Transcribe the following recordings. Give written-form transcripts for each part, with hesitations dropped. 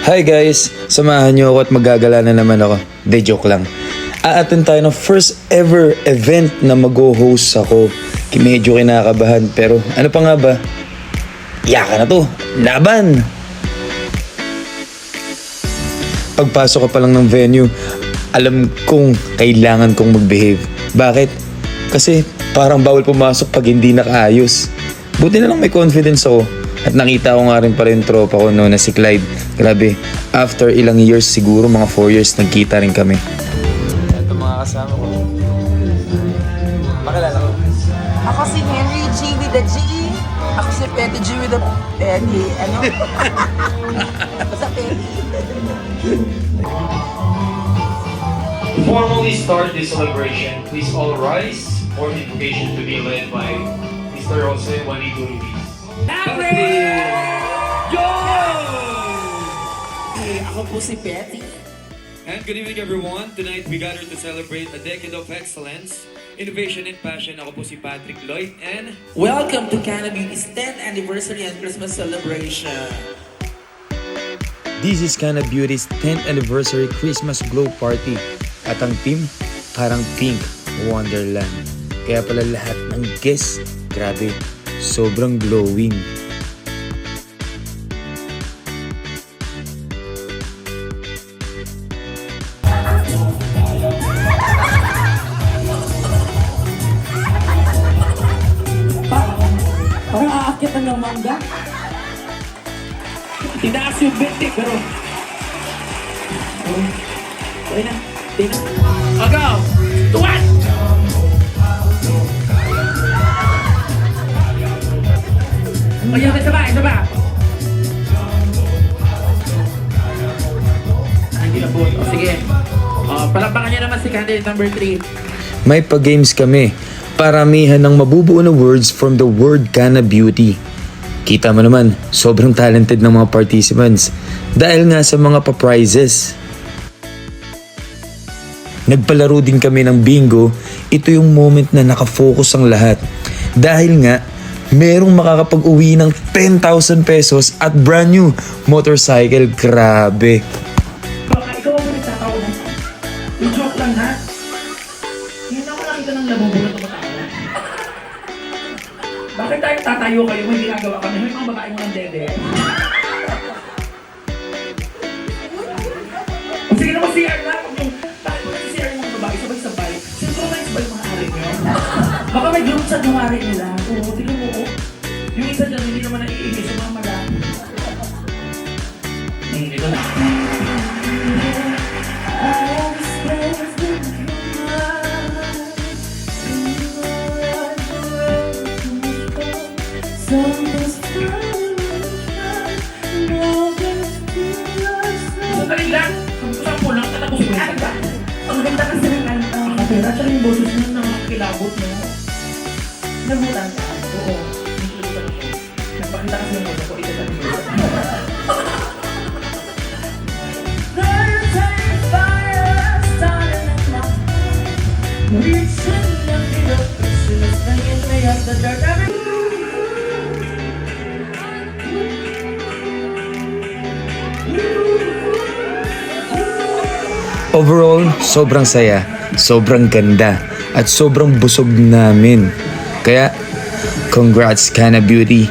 Hi guys! Samahan niyo ako at maggagala na naman ako. De joke lang. A-attend tayo ng first ever event na mag-host ako. Medyo kinakabahan pero ano pa nga ba? Yaka na to! Laban! Pagpasok ko pa lang ng venue, alam kong kailangan kong mag-behave. Bakit? Kasi parang bawal pumasok pag hindi nakaayos. Buti na lang may confidence ako. At nakita ko nga rin pala yung tropa ko na si Clyde. Grabe, after ilang years, siguro mga 4 years, nagkita rin kami. Ito mga kasama ko. Makilala ko. Ako si Henry G with the G. Ako si Petty G with the Petty. Ano? Basta Petty. To formally start this celebration, please all rise for the invocation to be led by Mr. Jose Juanito Ruiz. Ako po si Petty. And good evening everyone. Tonight we gather to celebrate a decade of excellence, innovation and passion. Ako po si Patrick Lloyd and Welcome to Canna Beauty's 10th anniversary and Christmas celebration. This is Canna Beauty's 10th anniversary Christmas Glow Party. At ang team, parang Pink Wonderland. Kaya pala lahat ng guests, grabe, sobrang glowing. Parang aakit ng mangga. Tinaas yung bintik, pero... Okay na. Agaw! Tuwan! Ayan, isa ba? Hindi na po. O, sige. Palapakan niyo naman si candidate number 3. May pa-games kami. Paramihan ng mabubuo na words from the word Canna Beauty. Kita mo naman, sobrang talented ng mga participants dahil nga sa mga pa-prizes. Nagpalaro din kami ng bingo. Ito yung moment na nakafocus ang lahat. Dahil nga, merong makakapag-uwi ng 10,000 pesos at brand new motorcycle. Grabe. Baka ikaw ang nagtatawa na. Yung joke lang ha. Hindi na ako nakita ng labubulot na matawa. Bakit tayo tatayo kayo? May ginagawa kami. May mga babae mo ng dede. O sige naman CR na. Bakit mo kasi CR ng mga babae sabay-sabay? Synchronize ba yung mga ari nyo? Baka may group sa ng ari nila. Oo, tingnan mo. Yung isa dyan hindi naman naiingay sa mga marami. Ito na. Sandali lang! Sabi ko lang, tatapos mo yung kanta. Ang ganda kasi ng kanta. Kapera, tsaka yung boses mo na kilabot mo. Nabutan ka. Oo. Nagpakita kasi yung boses ko. Ito sa boses. Overall, sobrang saya, sobrang ganda, at sobrang busog namin. Kaya, congrats Canna Beauty.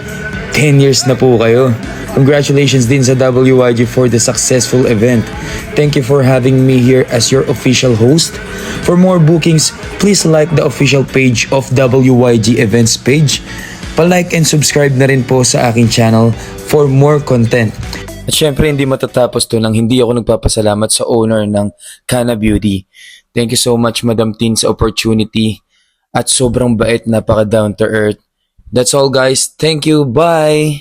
10 years na po kayo. Congratulations din sa WYG for the successful event. Thank you for having me here as your official host. For more bookings, please like the official page of WYG Events page. Pa-like and subscribe na rin po sa aking channel for more content. At syempre hindi matatapos to nang hindi ako nagpapasalamat sa owner ng Canna Beauty. Thank you so much Madam Tin sa opportunity at sobrang bait, napaka down to earth. That's all guys. Thank you. Bye!